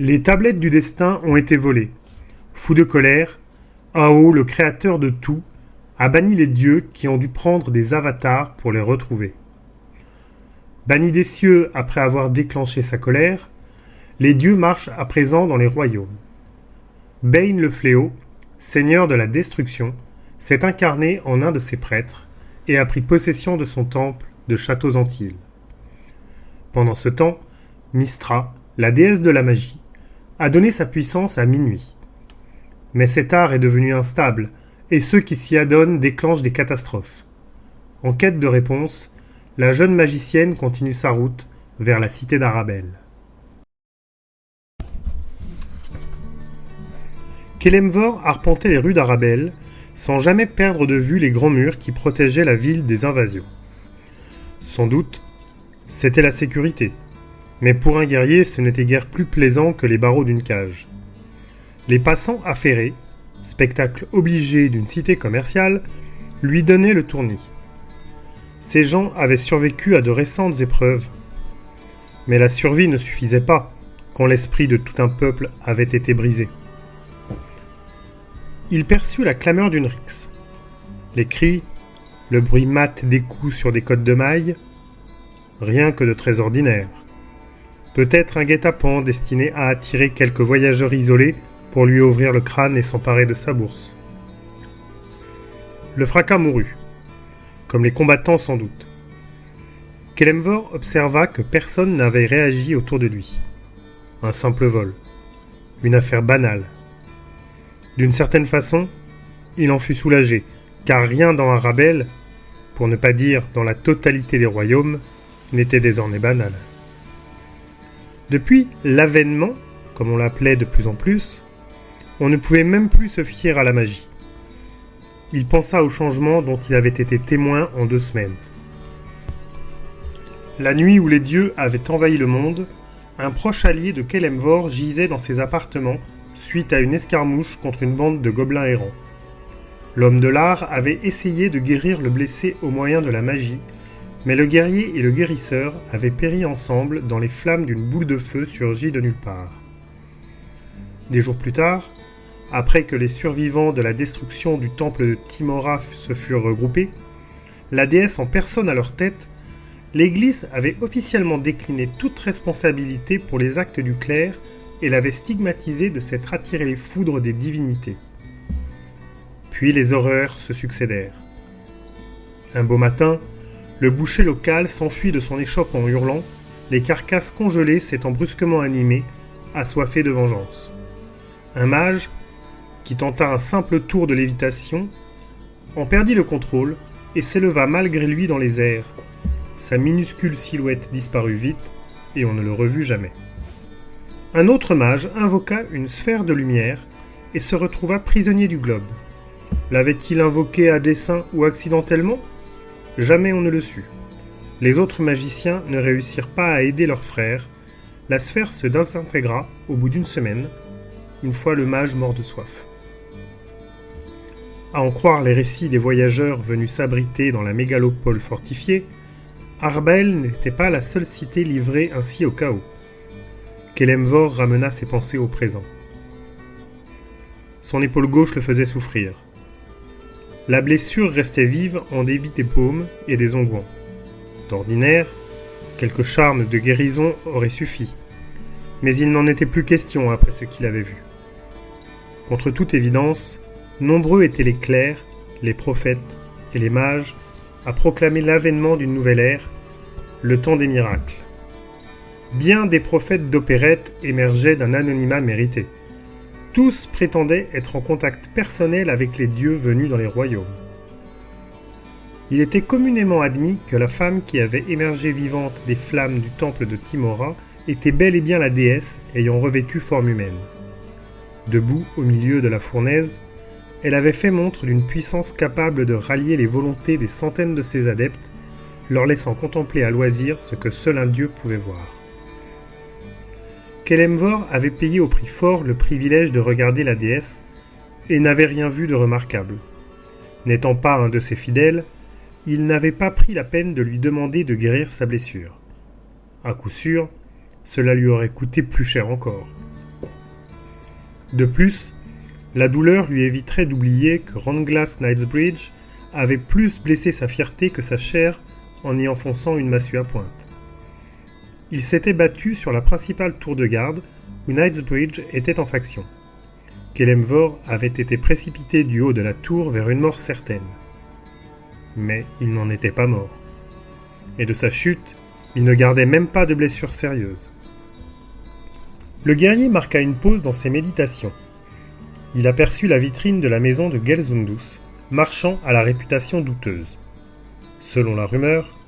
Les tablettes du destin ont été volées. Fou de colère, Ao, le créateur de tout, a banni les dieux qui ont dû prendre des avatars pour les retrouver. Banni des cieux après avoir déclenché sa colère, les dieux marchent à présent dans les royaumes. Bane le fléau, seigneur de la destruction, s'est incarné en un de ses prêtres et a pris possession de son temple de Châteaux-Antilles. Pendant ce temps, Mystra, la déesse de la magie, a donné sa puissance à minuit. Mais cet art est devenu instable, et ceux qui s'y adonnent déclenchent des catastrophes. En quête de réponse, la jeune magicienne continue sa route vers la cité d'Arabelle. Kelemvor arpentait les rues d'Arabelle, sans jamais perdre de vue les grands murs qui protégeaient la ville des invasions. Sans doute, c'était la sécurité. Mais pour un guerrier, ce n'était guère plus plaisant que les barreaux d'une cage. Les passants affairés, spectacle obligé d'une cité commerciale, lui donnaient le tournis. Ces gens avaient survécu à de récentes épreuves. Mais la survie ne suffisait pas quand l'esprit de tout un peuple avait été brisé. Il perçut la clameur d'une rixe. Les cris, le bruit mat des coups sur des côtes de mailles, rien que de très ordinaire. Peut-être un guet-apens destiné à attirer quelques voyageurs isolés pour lui ouvrir le crâne et s'emparer de sa bourse. Le fracas mourut, comme les combattants sans doute. Kelemvor observa que personne n'avait réagi autour de lui. Un simple vol. Une affaire banale. D'une certaine façon, il en fut soulagé, car rien dans Arabelle, pour ne pas dire dans la totalité des royaumes, n'était désormais banal. Depuis l'avènement, comme on l'appelait de plus en plus, on ne pouvait même plus se fier à la magie. Il pensa au changement dont il avait été témoin en 2 semaines. La nuit où les dieux avaient envahi le monde, un proche allié de Kelemvor gisait dans ses appartements suite à une escarmouche contre une bande de gobelins errants. L'homme de l'art avait essayé de guérir le blessé au moyen de la magie, mais le guerrier et le guérisseur avaient péri ensemble dans les flammes d'une boule de feu surgie de nulle part. Des jours plus tard, après que les survivants de la destruction du temple de Tymora se furent regroupés, la déesse en personne à leur tête, l'Église avait officiellement décliné toute responsabilité pour les actes du clerc et l'avait stigmatisé de s'être attiré les foudres des divinités. Puis les horreurs se succédèrent. Un beau matin, le boucher local s'enfuit de son échoppe en hurlant, les carcasses congelées s'étant brusquement animées, assoiffées de vengeance. Un mage, qui tenta un simple tour de lévitation, en perdit le contrôle et s'éleva malgré lui dans les airs. Sa minuscule silhouette disparut vite et on ne le revut jamais. Un autre mage invoqua une sphère de lumière et se retrouva prisonnier du globe. L'avait-il invoqué à dessein ou accidentellement ? Jamais on ne le sut. Les autres magiciens ne réussirent pas à aider leur frère. La sphère se désintégra au bout d'1 semaine, une fois le mage mort de soif. À en croire les récits des voyageurs venus s'abriter dans la mégalopole fortifiée, Arabelle n'était pas la seule cité livrée ainsi au chaos. Kelemvor ramena ses pensées au présent. Son épaule gauche le faisait souffrir. La blessure restait vive en débit des paumes et des onguents. D'ordinaire, quelques charmes de guérison auraient suffi, mais il n'en était plus question après ce qu'il avait vu. Contre toute évidence, nombreux étaient les clercs, les prophètes et les mages à proclamer l'avènement d'une nouvelle ère, le temps des miracles. Bien des prophètes d'opérette émergeaient d'un anonymat mérité. Tous prétendaient être en contact personnel avec les dieux venus dans les royaumes. Il était communément admis que la femme qui avait émergé vivante des flammes du temple de Tymora était bel et bien la déesse ayant revêtu forme humaine. Debout au milieu de la fournaise, elle avait fait montre d'une puissance capable de rallier les volontés des centaines de ses adeptes, leur laissant contempler à loisir ce que seul un dieu pouvait voir. Kelemvor avait payé au prix fort le privilège de regarder la déesse et n'avait rien vu de remarquable. N'étant pas un de ses fidèles, il n'avait pas pris la peine de lui demander de guérir sa blessure. À coup sûr, cela lui aurait coûté plus cher encore. De plus, la douleur lui éviterait d'oublier que Ranglas Knightsbridge avait plus blessé sa fierté que sa chair en y enfonçant une massue à pointe. Il s'était battu sur la principale tour de garde où Knightsbridge était en faction. Kelemvor avait été précipité du haut de la tour vers une mort certaine. Mais il n'en était pas mort. Et de sa chute, il ne gardait même pas de blessure sérieuse. Le guerrier marqua une pause dans ses méditations. Il aperçut la vitrine de la maison de Gelzundus, marchand à la réputation douteuse. Selon la rumeur,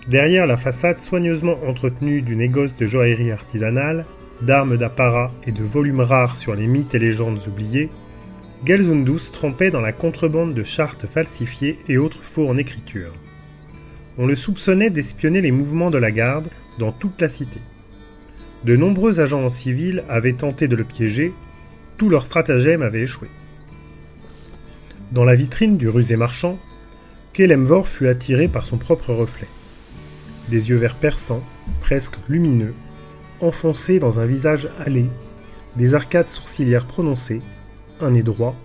derrière la façade soigneusement entretenue du négoce de joaillerie artisanale, d'armes d'apparat et de volumes rares sur les mythes et légendes oubliées, Gelzundus trempait dans la contrebande de chartes falsifiées et autres faux en écriture. On le soupçonnait d'espionner les mouvements de la garde dans toute la cité. De nombreux agents en civil avaient tenté de le piéger, tout leur stratagème avait échoué. Dans la vitrine du rusé marchand, Kelemvor fut attiré par son propre reflet. Des yeux verts perçants, presque lumineux, enfoncés dans un visage hâlé, des arcades sourcilières prononcées, un nez droit,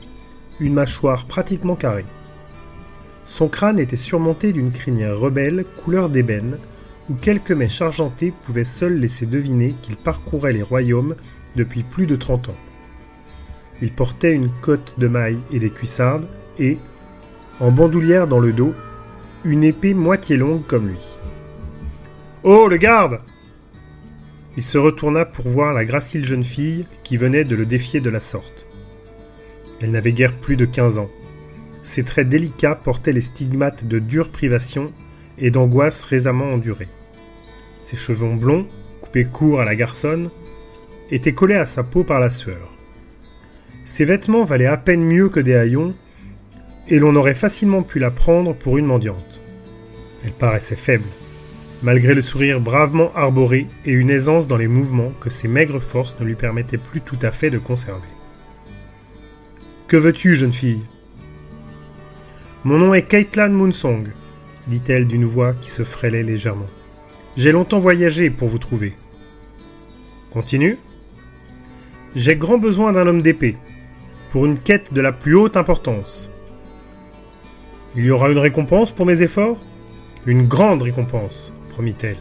une mâchoire pratiquement carrée. Son crâne était surmonté d'une crinière rebelle couleur d'ébène, où quelques mèches argentées pouvaient seules laisser deviner qu'il parcourait les royaumes depuis plus de 30 ans. Il portait une cotte de mailles et des cuissardes et, en bandoulière dans le dos, une épée moitié longue comme lui. « Oh, le garde !» Il se retourna pour voir la gracile jeune fille qui venait de le défier de la sorte. Elle n'avait guère plus de 15 ans. Ses traits délicats portaient les stigmates de dures privations et d'angoisses récemment endurées. Ses cheveux blonds, coupés courts à la garçonne, étaient collés à sa peau par la sueur. Ses vêtements valaient à peine mieux que des haillons, et l'on aurait facilement pu la prendre pour une mendiante. Elle paraissait faible, malgré le sourire bravement arboré et une aisance dans les mouvements que ses maigres forces ne lui permettaient plus tout à fait de conserver. « Que veux-tu, jeune fille ?»« Mon nom est Keitlan Moonsong, » dit-elle d'une voix qui se frêlait légèrement. « J'ai longtemps voyagé pour vous trouver. »« Continue. »« J'ai grand besoin d'un homme d'épée, pour une quête de la plus haute importance. »« Il y aura une récompense pour mes efforts ? » ?»« Une grande récompense, promit-elle.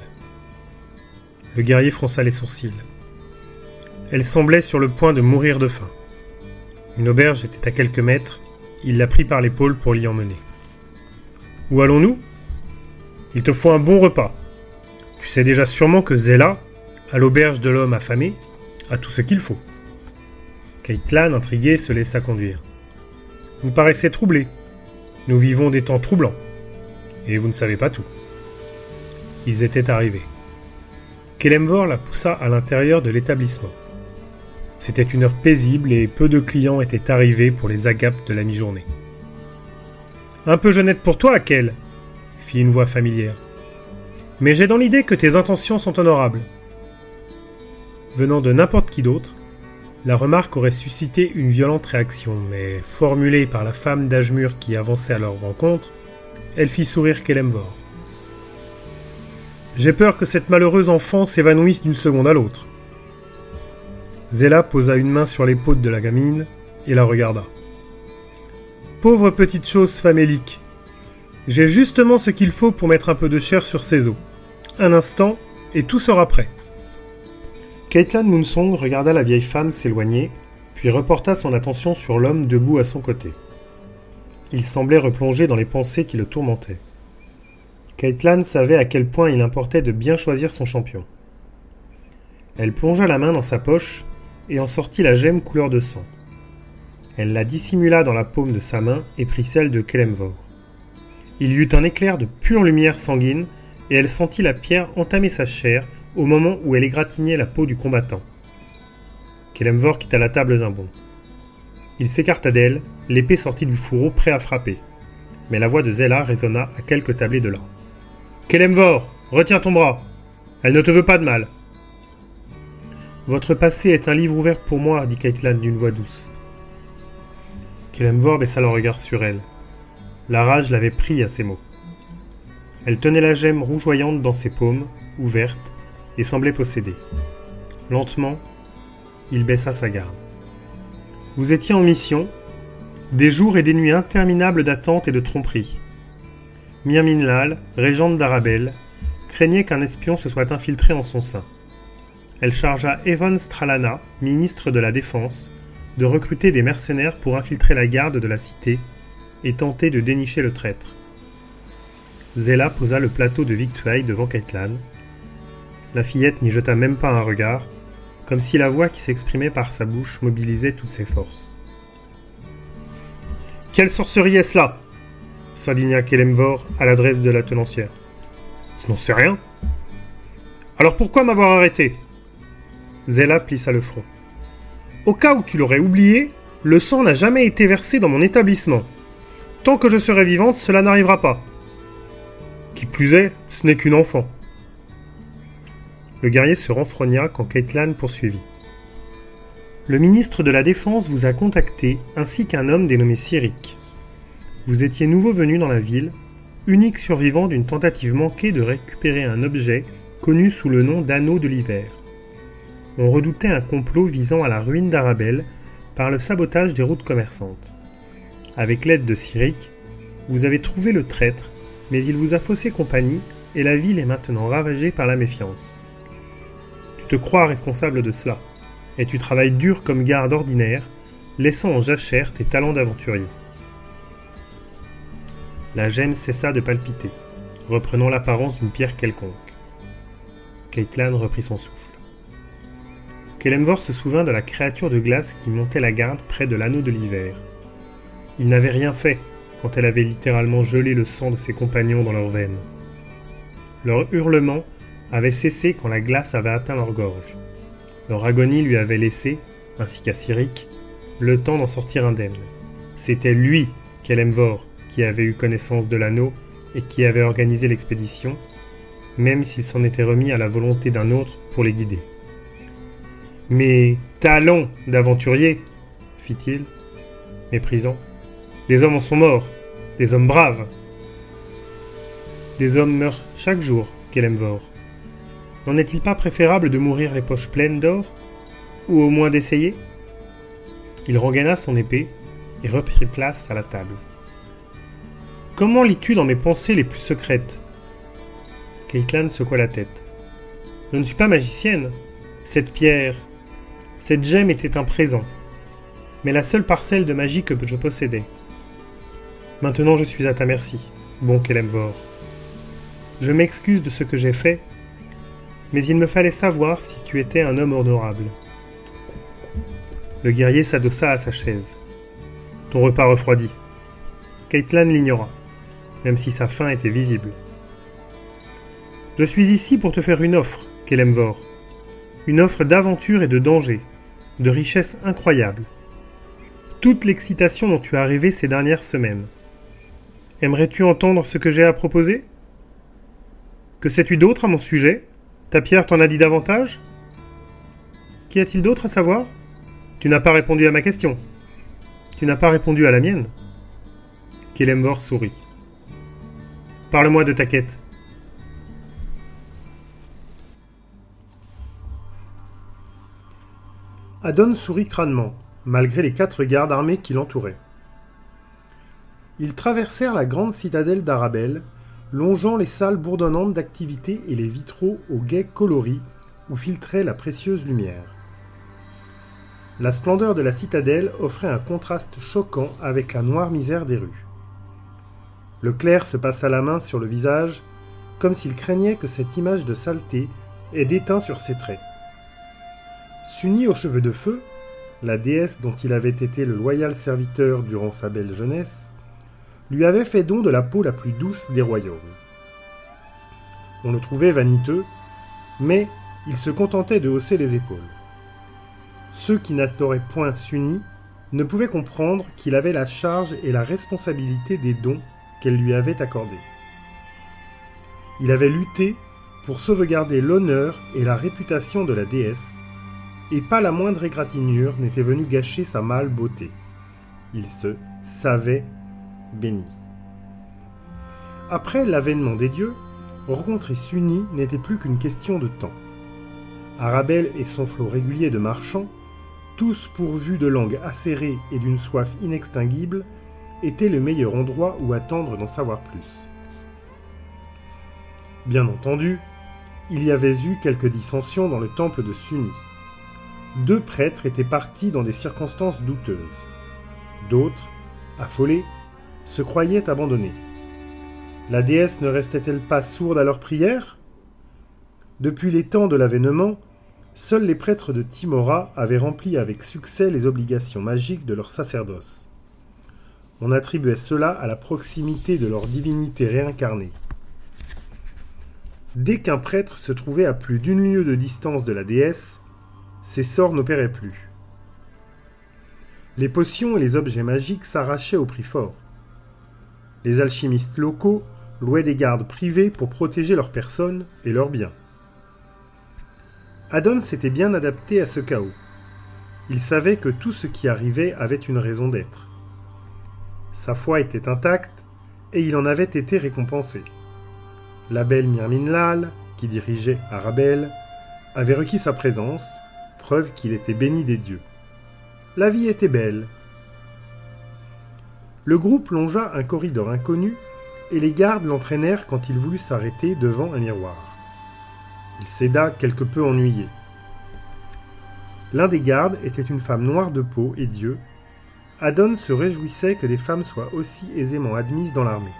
Le guerrier fronça les sourcils. Elle semblait sur le point de mourir de faim. Une auberge était à quelques mètres, il la prit par l'épaule pour l'y emmener. « Où allons-nous ? Il te faut un bon repas. Tu sais déjà sûrement que Zela, à l'auberge de l'homme affamé, a tout ce qu'il faut. » Keitlan, intrigué, se laissa conduire. « Vous paraissez troublé. Nous vivons des temps troublants. Et vous ne savez pas tout. » Ils étaient arrivés. Kelemvor la poussa à l'intérieur de l'établissement. C'était une heure paisible et peu de clients étaient arrivés pour les agapes de la mi-journée. « Un peu jeunette pour toi, Kel !» fit une voix familière. « Mais j'ai dans l'idée que tes intentions sont honorables. » Venant de n'importe qui d'autre, la remarque aurait suscité une violente réaction, mais formulée par la femme d'âge mûr qui avançait à leur rencontre, elle fit sourire Kelemvor. « J'ai peur que cette malheureuse enfant s'évanouisse d'une seconde à l'autre. » Zela posa une main sur l'épaule de la gamine et la regarda. « Pauvre petite chose famélique. J'ai justement ce qu'il faut pour mettre un peu de chair sur ses os. Un instant, et tout sera prêt. » Keitlan Moonsong regarda la vieille femme s'éloigner, puis reporta son attention sur l'homme debout à son côté. Il semblait replongé dans les pensées qui le tourmentaient. Keitlan savait à quel point il importait de bien choisir son champion. Elle plongea la main dans sa poche et en sortit la gemme couleur de sang. Elle la dissimula dans la paume de sa main et prit celle de Kelemvor. Il y eut un éclair de pure lumière sanguine et elle sentit la pierre entamer sa chair au moment où elle égratignait la peau du combattant. Kelemvor quitta la table d'un bond. Il s'écarta d'elle, l'épée sortit du fourreau prêt à frapper. Mais la voix de Zela résonna à quelques tablées de là. « Kelemvor, retiens ton bras. Elle ne te veut pas de mal. »« Votre passé est un livre ouvert pour moi, » dit Keitlan d'une voix douce. Kelemvor baissa le regard sur elle. La rage l'avait pris à ces mots. Elle tenait la gemme rougeoyante dans ses paumes, ouverte, et semblait posséder. Lentement, il baissa sa garde. Vous étiez en mission, des jours et des nuits interminables d'attente et de tromperie. Myrminlal, régente d'Arabelle, craignait qu'un espion se soit infiltré en son sein. Elle chargea Evan Stralana, ministre de la Défense, de recruter des mercenaires pour infiltrer la garde de la cité et tenter de dénicher le traître. Zela posa le plateau de victuailles devant Caitlin. La fillette n'y jeta même pas un regard, comme si la voix qui s'exprimait par sa bouche mobilisait toutes ses forces. « Quelle sorcerie est-ce là ?» s'indigna Kelemvor à l'adresse de la tenancière. « Je n'en sais rien. »« Alors pourquoi m'avoir arrêté ?» Zela plissa le front. « Au cas où tu l'aurais oublié, le sang n'a jamais été versé dans mon établissement. Tant que je serai vivante, cela n'arrivera pas. Qui plus est, ce n'est qu'une enfant. » Le guerrier se renfrogna quand Caitlin poursuivit. « Le ministre de la Défense vous a contacté, ainsi qu'un homme dénommé Cyric. Vous étiez nouveau venu dans la ville, unique survivant d'une tentative manquée de récupérer un objet connu sous le nom d'Anneau de l'Hiver. On redoutait un complot visant à la ruine d'Arabelle par le sabotage des routes commerçantes. Avec l'aide de Cyric, vous avez trouvé le traître, mais il vous a faussé compagnie et la ville est maintenant ravagée par la méfiance. Tu te crois responsable de cela, et tu travailles dur comme garde ordinaire, laissant en jachère tes talents d'aventurier. » La gemme cessa de palpiter, reprenant l'apparence d'une pierre quelconque. Caitlin reprit son souffle. Kelemvor se souvint de la créature de glace qui montait la garde près de l'anneau de l'hiver. Il n'avait rien fait quand elle avait littéralement gelé le sang de ses compagnons dans leurs veines. Leur hurlement avait cessé quand la glace avait atteint leur gorge. Leur agonie lui avait laissé, ainsi qu'à Cyric, le temps d'en sortir indemne. C'était lui, Kelemvor, qui avait eu connaissance de l'anneau et qui avait organisé l'expédition, même s'il s'en était remis à la volonté d'un autre pour les guider. « Mais talons d'aventurier !» fit-il, méprisant. « Des hommes en sont morts, des hommes braves !»« Des hommes meurent chaque jour, Kelemvor. N'en est-il pas préférable de mourir les poches pleines d'or, ou au moins d'essayer ?» Il regaina son épée et reprit place à la table. « Comment lis-tu dans mes pensées les plus secrètes ?» Caitlin secoua la tête. « Je ne suis pas magicienne. Cette pierre, cette gemme était un présent, mais la seule parcelle de magie que je possédais. Maintenant je suis à ta merci, bon Kelemvor. Je m'excuse de ce que j'ai fait, mais il me fallait savoir si tu étais un homme honorable. » Le guerrier s'adossa à sa chaise. « Ton repas refroidit. » Caitlin l'ignora, même si sa faim était visible. « Je suis ici pour te faire une offre, Kelemvor. Une offre d'aventure et de danger, de richesse incroyable. Toute l'excitation dont tu as rêvé ces dernières semaines. Aimerais-tu entendre ce que j'ai à proposer ? Que sais-tu d'autre à mon sujet ? Ta pierre t'en a dit davantage ? Qu'y a-t-il d'autre à savoir ? Tu n'as pas répondu à ma question. Tu n'as pas répondu à la mienne. » Kelemvor sourit. « Parle-moi de ta quête. » Adon sourit crânement, malgré les 4 gardes armés qui l'entouraient. Ils traversèrent la grande citadelle d'Arabelle, longeant les salles bourdonnantes d'activités et les vitraux aux guets coloris où filtrait la précieuse lumière. La splendeur de la citadelle offrait un contraste choquant avec la noire misère des rues. Le clerc se passa la main sur le visage, comme s'il craignait que cette image de saleté ait déteint sur ses traits. Suni aux cheveux de feu, la déesse dont il avait été le loyal serviteur durant sa belle jeunesse, lui avait fait don de la peau la plus douce des royaumes. On le trouvait vaniteux, mais il se contentait de hausser les épaules. Ceux qui n'adoraient point Suni ne pouvaient comprendre qu'il avait la charge et la responsabilité des dons qu'elle lui avait accordés. Il avait lutté pour sauvegarder l'honneur et la réputation de la déesse, et pas la moindre égratignure n'était venue gâcher sa mâle beauté. Il se savait béni. Après l'avènement des dieux, rencontrer Suni n'était plus qu'une question de temps. Arabelle et son flot régulier de marchands, tous pourvus de langues acérées et d'une soif inextinguible, était le meilleur endroit où attendre d'en savoir plus. Bien entendu, il y avait eu quelques dissensions dans le temple de Suni. 2 prêtres étaient partis dans des circonstances douteuses. D'autres, affolés, se croyaient abandonnés. La déesse ne restait-elle pas sourde à leurs prières ? Depuis les temps de l'avènement, seuls les prêtres de Timora avaient rempli avec succès les obligations magiques de leur sacerdoce. On attribuait cela à la proximité de leur divinité réincarnée. Dès qu'un prêtre se trouvait à plus d'1 lieue de distance de la déesse, ses sorts n'opéraient plus. Les potions et les objets magiques s'arrachaient au prix fort. Les alchimistes locaux louaient des gardes privés pour protéger leurs personnes et leurs biens. Adon s'était bien adapté à ce chaos. Il savait que tout ce qui arrivait avait une raison d'être. Sa foi était intacte et il en avait été récompensé. La belle Myrminlal, qui dirigeait Arabelle, avait requis sa présence, preuve qu'il était béni des dieux. La vie était belle. Le groupe longea un corridor inconnu et les gardes l'entraînèrent quand il voulut s'arrêter devant un miroir. Il céda quelque peu ennuyé. L'un des gardes était une femme noire de peau et Dieu. Adon se réjouissait que des femmes soient aussi aisément admises dans l'armée.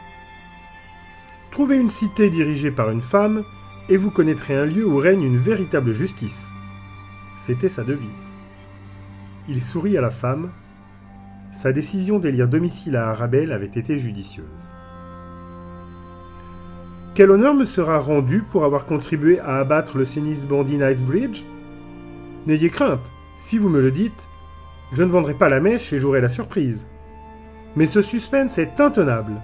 Trouvez une cité dirigée par une femme, et vous connaîtrez un lieu où règne une véritable justice. C'était sa devise. Il sourit à la femme. Sa décision d'élire domicile à Arabelle avait été judicieuse. Quel honneur me sera rendu pour avoir contribué à abattre le sinistre bandit Knightsbridge ? N'ayez crainte, si vous me le dites, je ne vendrai pas la mèche et j'aurai la surprise. Mais ce suspense est intenable.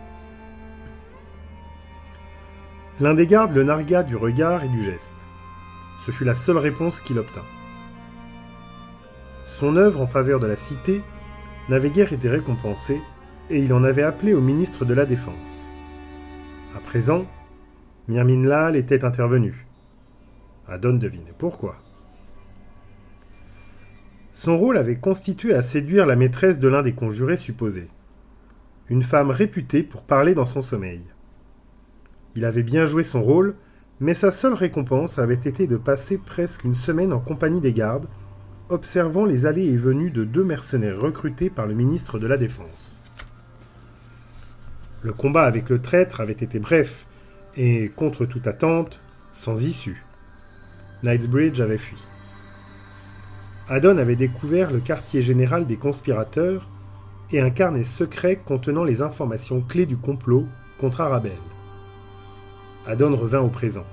L'un des gardes le nargua du regard et du geste. Ce fut la seule réponse qu'il obtint. Son œuvre en faveur de la cité n'avait guère été récompensée et il en avait appelé au ministre de la Défense. À présent, Myrminlal était intervenu. Adon devinait pourquoi. Son rôle avait constitué à séduire la maîtresse de l'un des conjurés supposés. Une femme réputée pour parler dans son sommeil. Il avait bien joué son rôle, mais sa seule récompense avait été de passer presque 1 semaine en compagnie des gardes, observant les allées et venues de 2 mercenaires recrutés par le ministre de la Défense. Le combat avec le traître avait été bref, et, contre toute attente, sans issue. Knightsbridge avait fui. Adon avait découvert le quartier général des conspirateurs et un carnet secret contenant les informations clés du complot contre Arabelle. Adon revint au présent.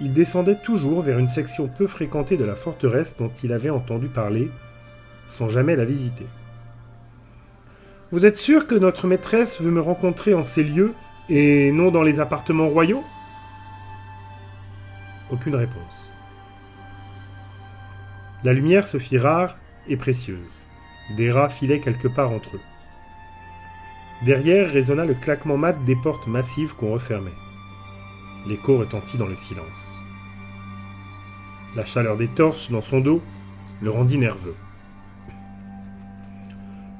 Il descendait toujours vers une section peu fréquentée de la forteresse dont il avait entendu parler, sans jamais la visiter. « Vous êtes sûr que notre maîtresse veut me rencontrer en ces lieux et non dans les appartements royaux ?» Aucune réponse. La lumière se fit rare et précieuse. Des rats filaient quelque part entre eux. Derrière résonna le claquement mat des portes massives qu'on refermait. L'écho retentit dans le silence. La chaleur des torches dans son dos le rendit nerveux.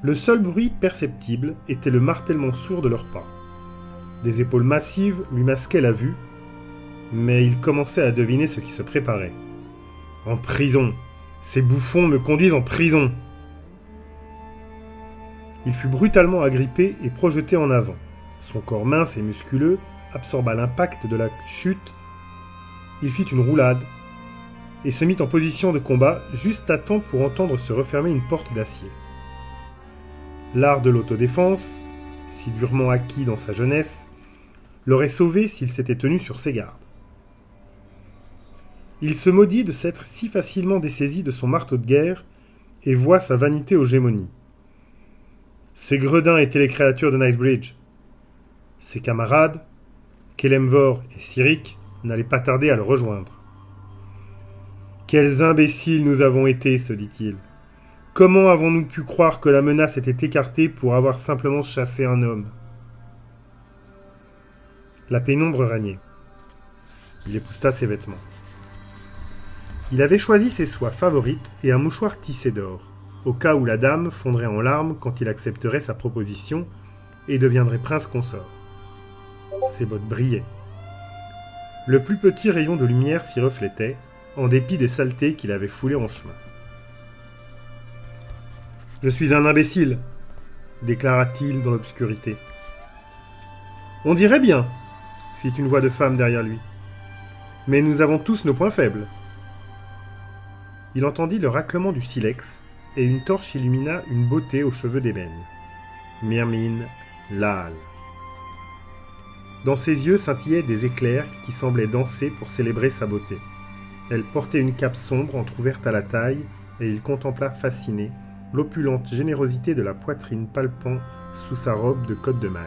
Le seul bruit perceptible était le martèlement sourd de leurs pas. Des épaules massives lui masquaient la vue, mais il commençait à deviner ce qui se préparait. En prison ! Ces bouffons me conduisent en prison ! Il fut brutalement agrippé et projeté en avant. Son corps mince et musculeux absorba l'impact de la chute. Il fit une roulade et se mit en position de combat juste à temps pour entendre se refermer une porte d'acier. L'art de l'autodéfense, si durement acquis dans sa jeunesse, l'aurait sauvé s'il s'était tenu sur ses gardes. Il se maudit de s'être si facilement dessaisi de son marteau de guerre et voit sa vanité aux gémonies. Ces gredins étaient les créatures de Knightsbridge. Ses camarades, Kelemvor et Cyric, n'allaient pas tarder à le rejoindre. « Quels imbéciles nous avons été !» se dit-il. « Comment avons-nous pu croire que la menace était écartée pour avoir simplement chassé un homme ?» La pénombre régnait. Il épousseta ses vêtements. Il avait choisi ses soies favorites et un mouchoir tissé d'or, au cas où la dame fondrait en larmes quand il accepterait sa proposition et deviendrait prince consort. Ses bottes brillaient. Le plus petit rayon de lumière s'y reflétait, en dépit des saletés qu'il avait foulées en chemin. « Je suis un imbécile !» déclara-t-il dans l'obscurité. « On dirait bien !» fit une voix de femme derrière lui. « Mais nous avons tous nos points faibles. » Il entendit le raclement du silex, et une torche illumina une beauté aux cheveux d'ébène. Myrmine Laal. Dans ses yeux scintillaient des éclairs qui semblaient danser pour célébrer sa beauté. Elle portait une cape sombre entr'ouverte à la taille, et il contempla fasciné l'opulente générosité de la poitrine palpant sous sa robe de cotte de maille.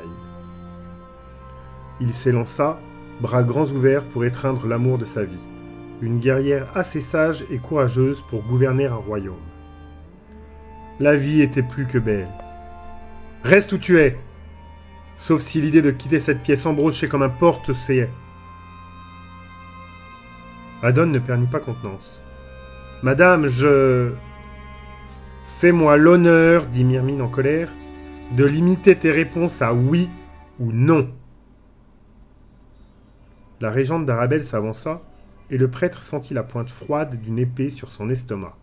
Il s'élança, bras grands ouverts pour étreindre l'amour de sa vie, une guerrière assez sage et courageuse pour gouverner un royaume. La vie était plus que belle. « Reste où tu es !» Sauf si l'idée de quitter cette pièce embrochée comme un porte t'essayait. Adon ne perdit pas contenance. « Madame, je... » « Fais-moi l'honneur, dit Myrmine en colère, de limiter tes réponses à oui ou non. » La régente d'Arabelle s'avança, et le prêtre sentit la pointe froide d'une épée sur son estomac.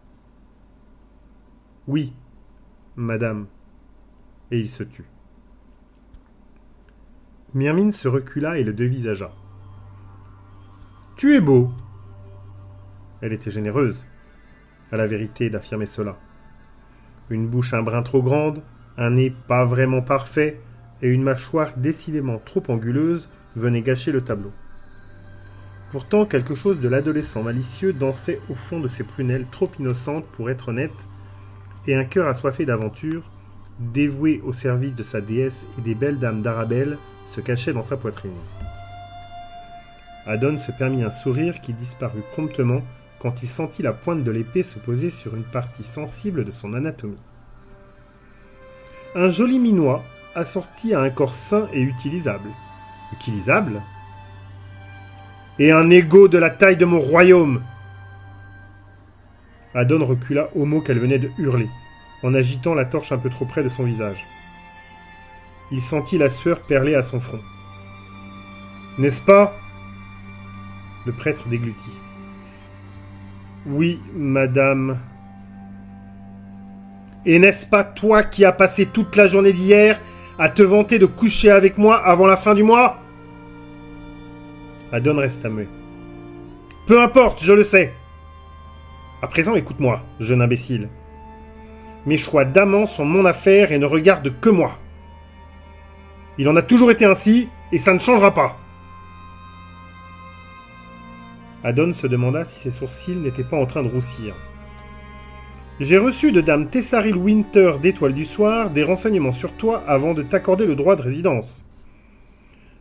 « Oui, madame. » Et il se tut. Myrmine se recula et le dévisagea. « Tu es beau. » Elle était généreuse, à la vérité, d'affirmer cela. Une bouche un brin trop grande, un nez pas vraiment parfait et une mâchoire décidément trop anguleuse venaient gâcher le tableau. Pourtant, quelque chose de l'adolescent malicieux dansait au fond de ses prunelles trop innocentes pour être honnêtes, et un cœur assoiffé d'aventure, dévoué au service de sa déesse et des belles dames d'Arabelle, se cachait dans sa poitrine. Adon se permit un sourire qui disparut promptement quand il sentit la pointe de l'épée se poser sur une partie sensible de son anatomie. Un joli minois assorti à un corps sain et utilisable. Utilisable ? Et un égo de la taille de mon royaume ! Adon recula au mot qu'elle venait de hurler, en agitant la torche un peu trop près de son visage. Il sentit la sueur perler à son front. « N'est-ce pas ?» Le prêtre déglutit. « Oui, madame. »« Et n'est-ce pas toi qui as passé toute la journée d'hier à te vanter de coucher avec moi avant la fin du mois ?» Adon resta muet. « Peu importe, je le sais. À présent, écoute-moi, jeune imbécile. Mes choix d'amant sont mon affaire et ne regardent que moi. Il en a toujours été ainsi, et ça ne changera pas. » Adon se demanda si ses sourcils n'étaient pas en train de roussir. « J'ai reçu de dame Tessaril Winter d'Étoile du Soir des renseignements sur toi avant de t'accorder le droit de résidence.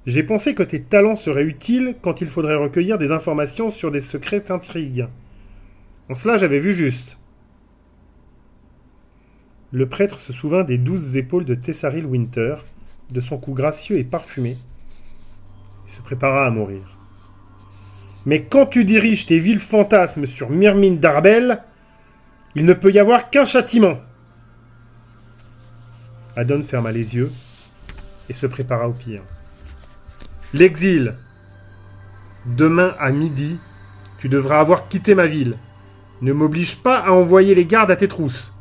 J'ai pensé que tes talents seraient utiles quand il faudrait recueillir des informations sur des secrètes intrigues. En cela, j'avais vu juste. » Le prêtre se souvint des douces épaules de Tessaril Winter, de son cou gracieux et parfumé, et se prépara à mourir. « Mais quand tu diriges tes vils fantasmes sur Myrmine d'Arabelle, il ne peut y avoir qu'un châtiment. » Adon ferma les yeux et se prépara au pire. « L'exil. Demain à midi, tu devras avoir quitté ma ville. Ne m'oblige pas à envoyer les gardes à tes trousses.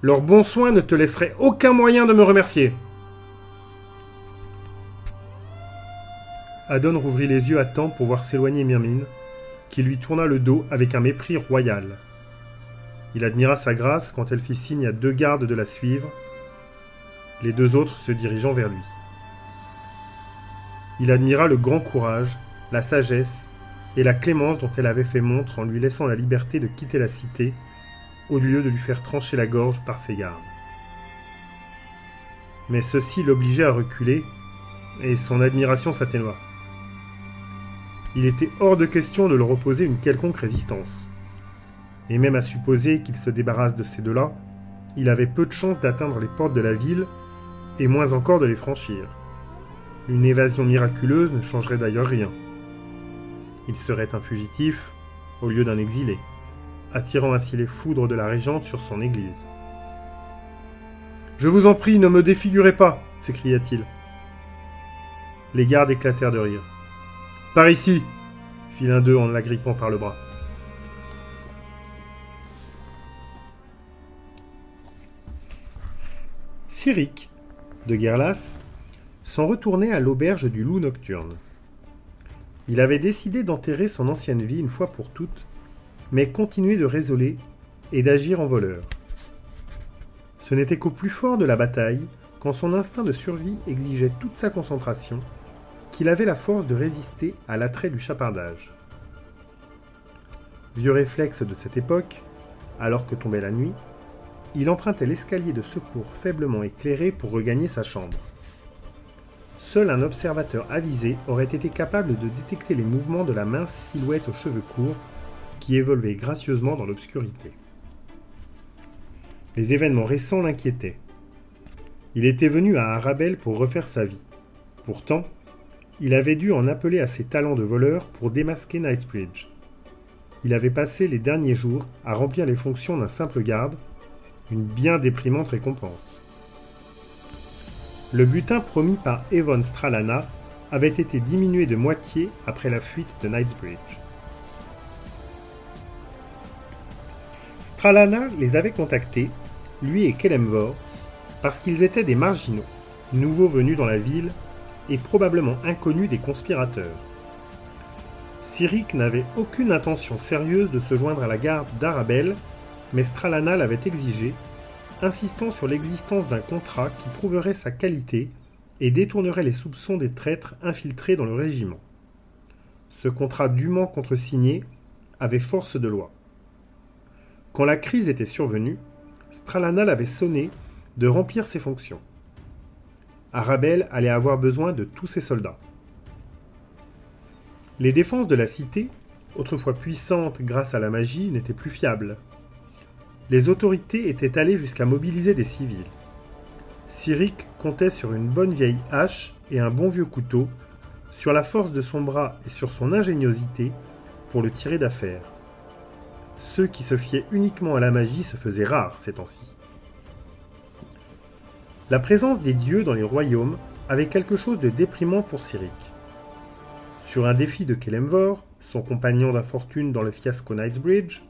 Leurs bons soins ne te laisseraient aucun moyen de me remercier. » Adon rouvrit les yeux à temps pour voir s'éloigner Myrmine, qui lui tourna le dos avec un mépris royal. Il admira sa grâce quand elle fit signe à 2 gardes de la suivre, les 2 autres se dirigeant vers lui. Il admira le grand courage, la sagesse et la clémence dont elle avait fait montre en lui laissant la liberté de quitter la cité, au lieu de lui faire trancher la gorge par ses gardes. Mais ceci l'obligeait à reculer, et son admiration s'atténua. Il était hors de question de leur opposer une quelconque résistance. Et même à supposer qu'il se débarrasse de ces 2-là, il avait peu de chances d'atteindre les portes de la ville, et moins encore de les franchir. Une évasion miraculeuse ne changerait d'ailleurs rien. Il serait un fugitif au lieu d'un exilé, attirant ainsi les foudres de la régente sur son église. « Je vous en prie, ne me défigurez pas !» s'écria-t-il. Les gardes éclatèrent de rire. « Par ici !» fit l'un d'eux en l'agrippant par le bras. Cyric, de guerre lasse, s'en retournait à l'auberge du Loup Nocturne. Il avait décidé d'enterrer son ancienne vie une fois pour toutes, mais continuer de résoler et d'agir en voleur. Ce n'était qu'au plus fort de la bataille, quand son instinct de survie exigeait toute sa concentration, qu'il avait la force de résister à l'attrait du chapardage. Vieux réflexe de cette époque, alors que tombait la nuit, il empruntait l'escalier de secours faiblement éclairé pour regagner sa chambre. Seul un observateur avisé aurait été capable de détecter les mouvements de la mince silhouette aux cheveux courts qui évoluait gracieusement dans l'obscurité. Les événements récents l'inquiétaient. Il était venu à Arabelle pour refaire sa vie. Pourtant, il avait dû en appeler à ses talents de voleur pour démasquer Knightsbridge. Il avait passé les derniers jours à remplir les fonctions d'un simple garde, une bien déprimante récompense. Le butin promis par Evon Stralana avait été diminué de moitié après la fuite de Knightsbridge. Stralana les avait contactés, lui et Kelemvor, parce qu'ils étaient des marginaux, nouveaux venus dans la ville et probablement inconnus des conspirateurs. Cyric n'avait aucune intention sérieuse de se joindre à la garde d'Arabelle, mais Stralana l'avait exigé, insistant sur l'existence d'un contrat qui prouverait sa qualité et détournerait les soupçons des traîtres infiltrés dans le régiment. Ce contrat dûment contresigné avait force de loi. Quand la crise était survenue, Stralana l'avait sonné de remplir ses fonctions. Arabelle allait avoir besoin de tous ses soldats. Les défenses de la cité, autrefois puissantes grâce à la magie, n'étaient plus fiables. Les autorités étaient allées jusqu'à mobiliser des civils. Cyric comptait sur une bonne vieille hache et un bon vieux couteau, sur la force de son bras et sur son ingéniosité pour le tirer d'affaire. Ceux qui se fiaient uniquement à la magie se faisaient rares ces temps-ci. La présence des dieux dans les royaumes avait quelque chose de déprimant pour Cyric. Sur un défi de Kelemvor, son compagnon d'infortune dans le fiasco Knightsbridge,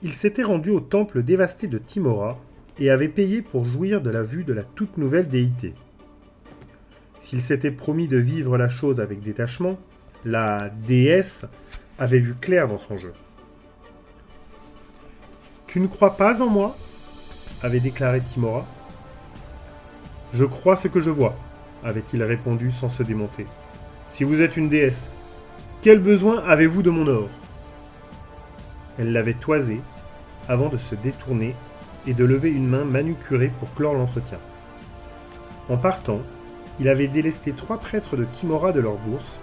il s'était rendu au temple dévasté de Tymora et avait payé pour jouir de la vue de la toute nouvelle déité. S'il s'était promis de vivre la chose avec détachement, la déesse avait vu clair dans son jeu. « Tu ne crois pas en moi ?» avait déclaré Tymora. « Je crois ce que je vois », avait-il répondu sans se démonter. « Si vous êtes une déesse, quel besoin avez-vous de mon or ?» Elle l'avait toisé, avant de se détourner et de lever une main manucurée pour clore l'entretien. En partant, il avait délesté 3 prêtres de Tymora de leur bourse,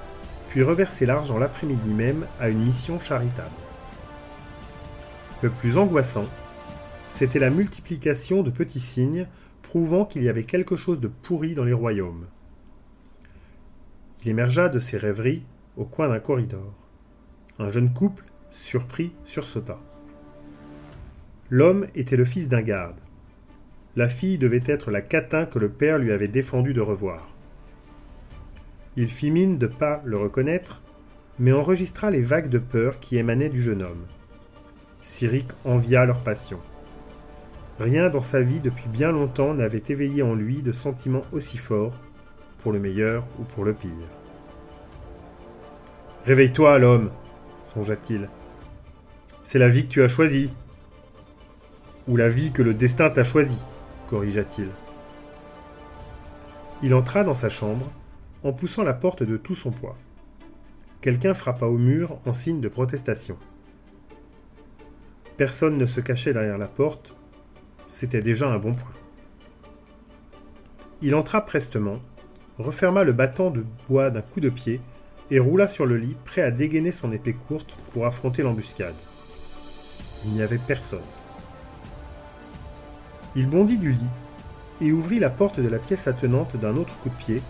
puis reversé l'argent l'après-midi même à une mission charitable. Le plus angoissant, c'était la multiplication de petits signes prouvant qu'il y avait quelque chose de pourri dans les royaumes. Il émergea de ses rêveries au coin d'un corridor. Un jeune couple, surpris, sursauta. L'homme était le fils d'un garde. La fille devait être la catin que le père lui avait défendu de revoir. Il fit mine de pas le reconnaître, mais enregistra les vagues de peur qui émanaient du jeune homme. Cyric envia leur passion. Rien dans sa vie depuis bien longtemps n'avait éveillé en lui de sentiments aussi forts, pour le meilleur ou pour le pire. « Réveille-toi, l'homme !» songea-t-il. « C'est la vie que tu as choisie. » « Ou la vie que le destin t'a choisie, » corrigea-t-il. Il entra dans sa chambre, en poussant la porte de tout son poids. Quelqu'un frappa au mur en signe de protestation. Personne ne se cachait derrière la porte, c'était déjà un bon point. Il entra prestement, referma le battant de bois d'un coup de pied et roula sur le lit, prêt à dégainer son épée courte pour affronter l'embuscade. Il n'y avait personne. Il bondit du lit et ouvrit la porte de la pièce attenante d'un autre coup de pied,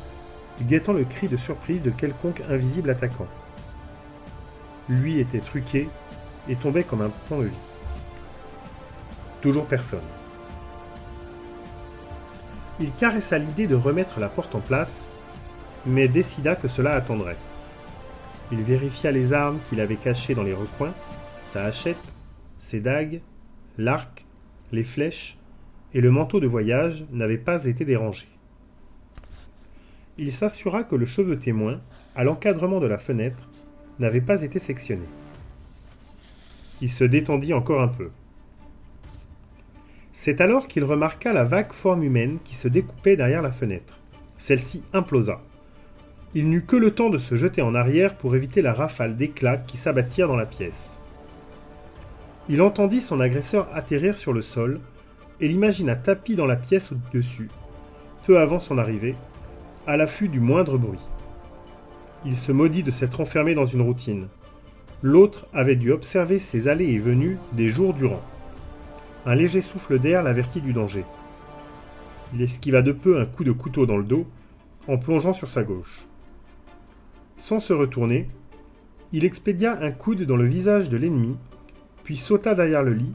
guettant le cri de surprise de quelconque invisible attaquant. Lui était truqué et tombait comme un pan de vie. toujours personne. Il caressa l'idée de remettre la porte en place, mais décida que cela attendrait. Il vérifia les armes qu'il avait cachées dans les recoins, sa hachette, ses dagues, l'arc, les flèches et le manteau de voyage n'avaient pas été dérangés. Il s'assura que le cheveu témoin, à l'encadrement de la fenêtre, n'avait pas été sectionné. Il se détendit encore un peu. C'est alors qu'il remarqua la vague forme humaine qui se découpait derrière la fenêtre. Celle-ci implosa. Il n'eut que le temps de se jeter en arrière pour éviter la rafale d'éclats qui s'abattirent dans la pièce. Il entendit son agresseur atterrir sur le sol et l'imagina tapi dans la pièce au-dessus, peu avant son arrivée, à l'affût du moindre bruit. Il se maudit de s'être enfermé dans une routine. L'autre avait dû observer ses allées et venues des jours durant. Un léger souffle d'air l'avertit du danger. Il esquiva de peu un coup de couteau dans le dos, en plongeant sur sa gauche. Sans se retourner, il expédia un coude dans le visage de l'ennemi, puis sauta derrière le lit,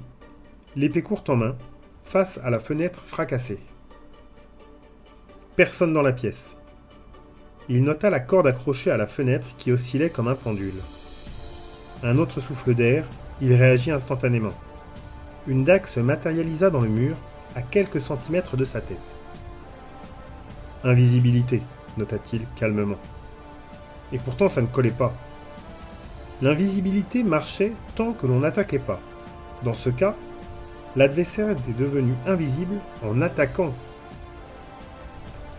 l'épée courte en main, face à la fenêtre fracassée. Personne dans la pièce. Il nota la corde accrochée à la fenêtre qui oscillait comme un pendule. Un autre souffle d'air, il réagit instantanément. Une dague se matérialisa dans le mur, à quelques centimètres de sa tête. Invisibilité, nota-t-il calmement. Et pourtant ça ne collait pas. L'invisibilité marchait tant que l'on n'attaquait pas. Dans ce cas, l'adversaire était devenu invisible en attaquant.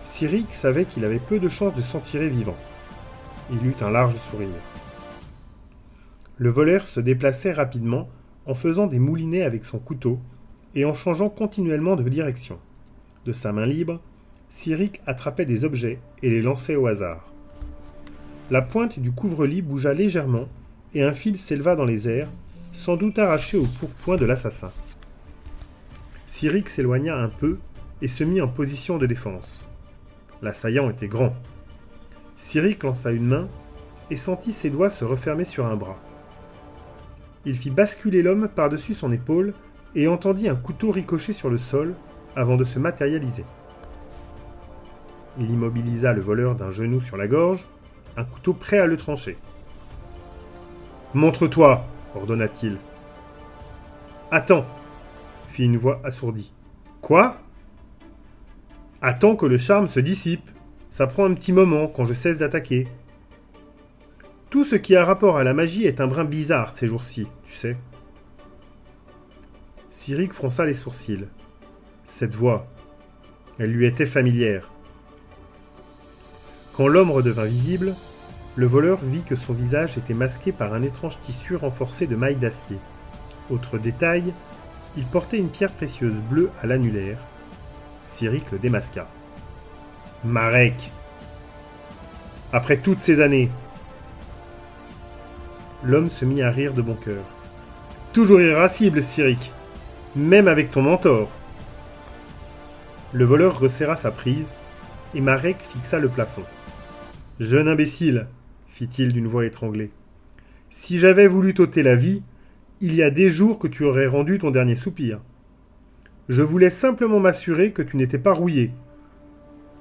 Cyric savait qu'il avait peu de chances de s'en tirer vivant. Il eut un large sourire. Le voleur se déplaçait rapidement en faisant des moulinets avec son couteau et en changeant continuellement de direction. De sa main libre, Cyric attrapait des objets et les lançait au hasard. La pointe du couvre-lit bougea légèrement et un fil s'éleva dans les airs, sans doute arraché au pourpoint de l'assassin. Cyric s'éloigna un peu et se mit en position de défense. L'assaillant était grand. Cyric lança une main et sentit ses doigts se refermer sur un bras. Il fit basculer l'homme par-dessus son épaule et entendit un couteau ricocher sur le sol avant de se matérialiser. Il immobilisa le voleur d'un genou sur la gorge, un couteau prêt à le trancher. « Montre-toi !» ordonna-t-il. « Attends !» fit une voix assourdie. « Quoi ?»« Attends que le charme se dissipe. Ça prend un petit moment quand je cesse d'attaquer. » Tout ce qui a rapport à la magie est un brin bizarre ces jours-ci, tu sais. Cyric fronça les sourcils. Cette voix, elle lui était familière. Quand l'homme redevint visible, le voleur vit que son visage était masqué par un étrange tissu renforcé de mailles d'acier. Autre détail, il portait une pierre précieuse bleue à l'annulaire. Cyric le démasqua. Marek ! Après toutes ces années ! L'homme se mit à rire de bon cœur. Toujours irascible, Cyric, même avec ton mentor. Le voleur resserra sa prise, et Marek fixa le plafond. Jeune imbécile, fit-il d'une voix étranglée. Si j'avais voulu t'ôter la vie, il y a des jours que tu aurais rendu ton dernier soupir. Je voulais simplement m'assurer que tu n'étais pas rouillé,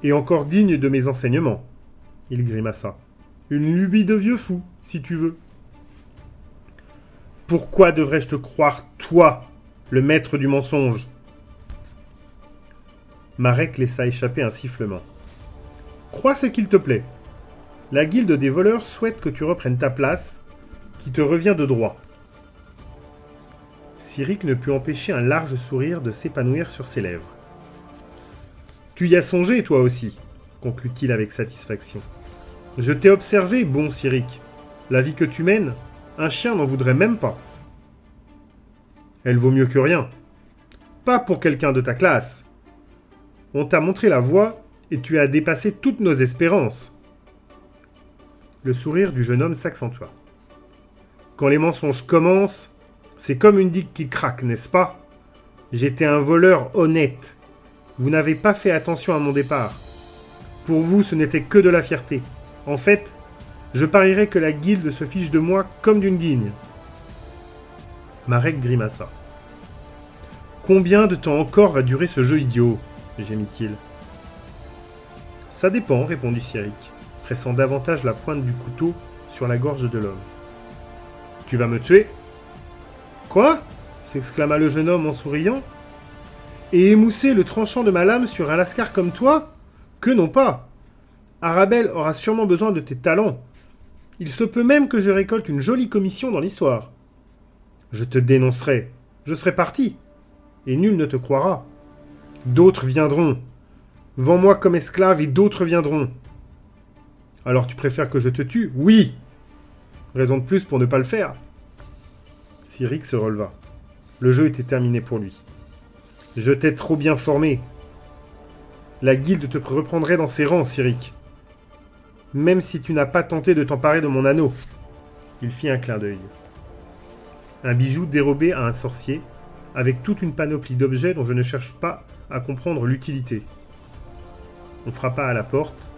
et encore digne de mes enseignements. Il grimaça. Une lubie de vieux fou, si tu veux. Pourquoi devrais-je te croire, toi, le maître du mensonge ? Marek laissa échapper un sifflement. Crois ce qu'il te plaît. La guilde des voleurs souhaite que tu reprennes ta place, qui te revient de droit. Cyric ne put empêcher un large sourire de s'épanouir sur ses lèvres. Tu y as songé, toi aussi, conclut-il avec satisfaction. Je t'ai observé, bon Cyric. La vie que tu mènes, un chien n'en voudrait même pas. Elle vaut mieux que rien. Pas pour quelqu'un de ta classe. On t'a montré la voie et tu as dépassé toutes nos espérances. Le sourire du jeune homme s'accentua. Quand les mensonges commencent, c'est comme une digue qui craque, n'est-ce pas ? J'étais un voleur honnête. Vous n'avez pas fait attention à mon départ. Pour vous, ce n'était que de la fierté. En fait, je parierais que la guilde se fiche de moi comme d'une guigne. Marek grimaça. Combien de temps encore va durer ce jeu idiot gémit-il. Ça dépend, répondit Cyric, pressant davantage la pointe du couteau sur la gorge de l'homme. Tu vas me tuer ? Quoi ? S'exclama le jeune homme en souriant. Et émousser le tranchant de ma lame sur un lascar comme toi ? Que non pas ! Arabelle aura sûrement besoin de tes talents. Il se peut même que je récolte une jolie commission dans l'histoire. Je te dénoncerai. Je serai parti. Et nul ne te croira. D'autres viendront. Vends-moi comme esclave et d'autres viendront. Alors tu préfères que je te tue ? Oui ! Raison de plus pour ne pas le faire. Cyric se releva. Le jeu était terminé pour lui. Je t'ai trop bien formé. La guilde te reprendrait dans ses rangs, Cyric. Même si tu n'as pas tenté de t'emparer de mon anneau. Il fit un clin d'œil. Un bijou dérobé à un sorcier, avec toute une panoplie d'objets dont je ne cherche pas à comprendre l'utilité. On frappa à la porte.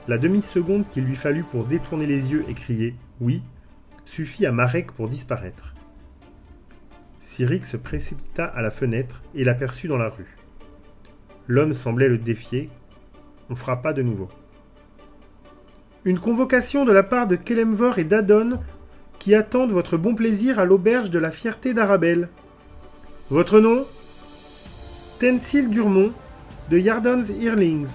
La demi-seconde qu'il lui fallut pour détourner les yeux et crier « Oui » suffit à Marek pour disparaître. Cyric se précipita à la fenêtre et l'aperçut dans la rue. L'homme semblait le défier. On frappa de nouveau. Une convocation de la part de Kelemvor et d'Adon qui attendent votre bon plaisir à l'auberge de la Fierté d'Arabelle. Votre nom ? Tensil Durmont, de Yardon's Earlings.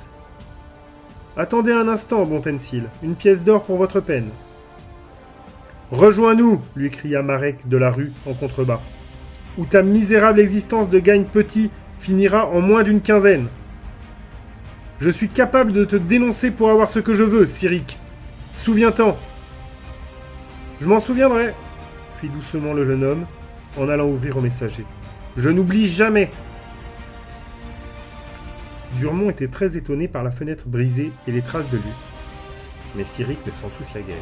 Attendez un instant, bon Tensil, une pièce d'or pour votre peine. Rejoins-nous, lui cria Marek de la rue en contrebas, ou ta misérable existence de gagne petit finira en moins d'une quinzaine. Je suis capable de te dénoncer pour avoir ce que je veux, Cyric. Souviens-t'en. Je m'en souviendrai, fit doucement le jeune homme en allant ouvrir au messager. Je n'oublie jamais. Durmont était très étonné par la fenêtre brisée et les traces de lutte. Mais Cyric ne s'en soucia guère.